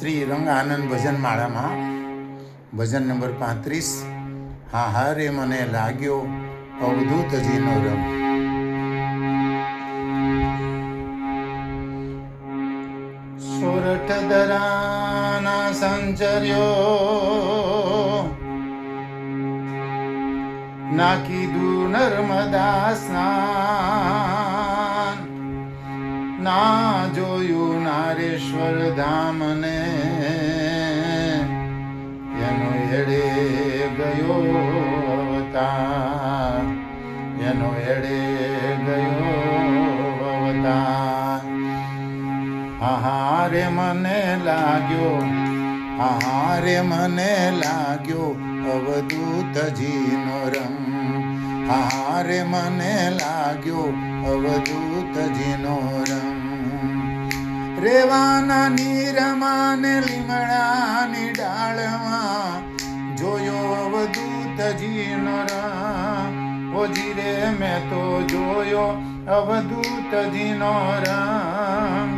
શ્રી રંગ આનંદ ભજન માળામાં ભજન નંબર 35 હા હારે મને લાગ્યો અવધૂતજીનો રંગ. સોરઠ દરાના સંચર્યો ના કીધું નર્મદા સ્નાન, ના જોયું નારેશ્વર ધામને, એનો એડે ગયો અવતાર, એનો એડે ગયો અવતાર. હારે મને લાગ્યો, હારે મને લાગ્યો અવધૂતજીનો રંગ, હારે મને લાગ્યો અવધૂતજીનો રંગ. રેવાના નીરમાં ને લીમડાની ડાળમાં જોયો અવધૂતજીનો રંગ. ઓજી રે મેં તો જોયો અવધૂતજીનો રંગ.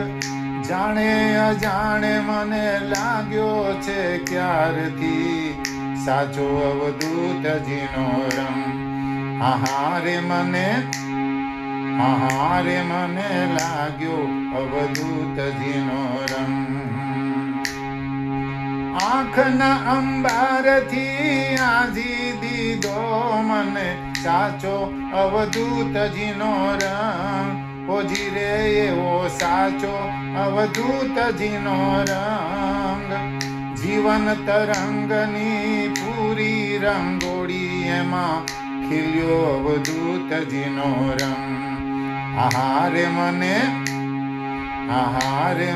જાણે અજાણે મને લાગ્યો છે ક્યારથી સાચો અવધૂતજીનો રંગ. હારે મને લાગ્યો અવધૂતજીનો રંગ. આંખના અંબારથી આજી દીધો મને સાચો અવધૂતજીનો રંગ. ઓજી રે એવો સાચો અવધૂતજીનો રંગ. જીવન તરંગની પૂરી રંગોળી એમાં ખીલ્યો અવધૂતજીનો રંગ. હારે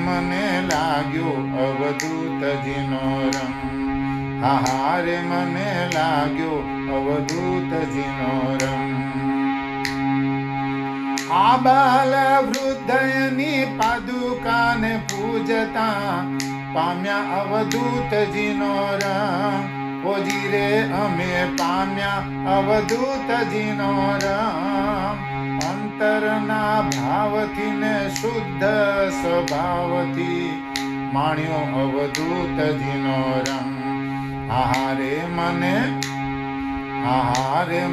મને લાગ્યો અવધૂતજીનો રંગ. હારે મને લાગ્યો અવધૂતજીનો રંગ. આ બાલ વૃદ્ધયની પાદુકાને પૂજતા પામ્યા અવધૂતજીનો રંગ. ઓજી રે અમે પામ્યા અવધૂતજીનો રંગ. અંતરના ભાવથી ને શુદ્ધ સ્વભાવથી માણ્યો અવધૂતજીનો રંગ. હારે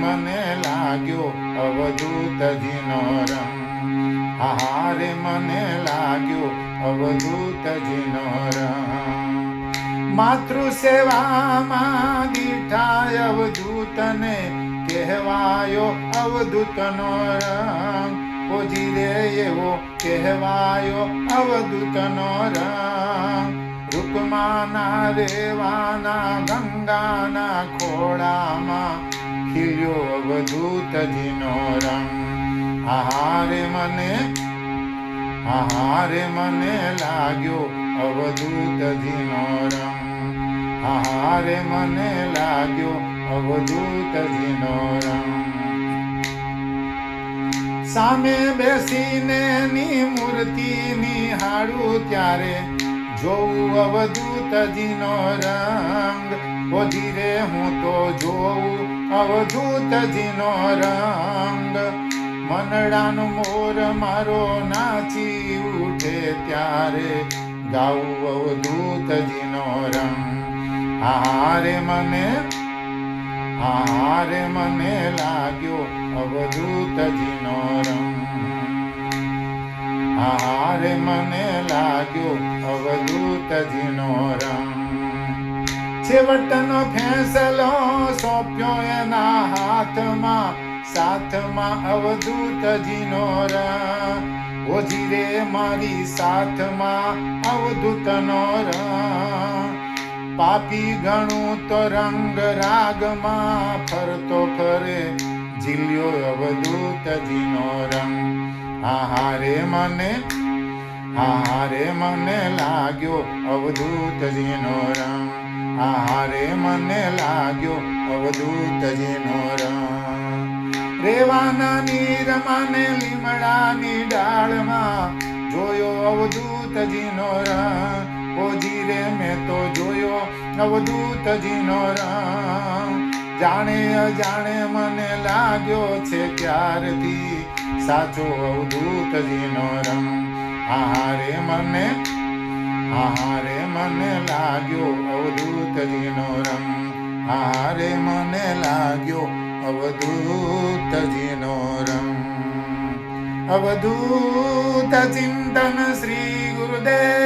મને લાગ્યો અવધૂતજીનો રંગ. હારે મને લાગ્યો અવધૂતજીનો રંગ. માતૃ સેવામાં દીઠાય અવધૂતને કહેવાયો અવધૂતનો રંગ. ઓજી રે એવો કહેવાયો અવધૂતનો રંગ. રૂકમાના રેવાના ગંગાના ખોળામાં ખીલ્યો અવધૂતજીનો રંગ. હારે મને લાગ્યો અવધૂતજીનો રંગ. હારે મને લાગ્યો અવધૂતજીનો રંગ. સામે બેસીને ની મૂર્તિ નિહાળું ત્યારે જોઉં અવધૂતજીનો રંગ. ઓજી રે હું તો જોઉં અવધૂતજીનો રંગ. મનડાનો મોર મારો નાચી ઉઠે ત્યારે ગાઉં અવધૂતજીનો રંગ. હારે મને લાગ્યો અવધૂતજીનો રંગ. હારે મને લાગ્યો અવધૂતજીનો રંગ. છેવટનો ફેંસલો સોંપ્યો એના હાથમાં, સાથમાં અવધૂતજીનો રંગ. ઓજી રે મારી સાથમાં અવધૂતનો રંગ. પાપી ઘણું તો રંગ રાગમાં ફરતો ફરે ઝીલ્યો અવધૂતજીનો રંગ. હારે મને લાગ્યો અવધૂતજીનો રંગ. હારે મને લાગ્યો અવધૂતજીનો રંગ. રેવાના નીરમાં ને લીમડાની ડાળમાં જોયો અવધૂતજીનો રંગ. ઓજી રે મેં તો જોયો અવધૂતજીનો રંગ. જાણે અજાણે મને લાગ્યો છે ક્યારથી સાચો અવધૂતજીનો રંગ. હારે મને હારે મને લાગ્યો અવધૂતજીનો રંગ, હારે મને લાગ્યો અવધૂતજીનો રંગ. અવધૂત ચિંતન શ્રી ગુરુદેવ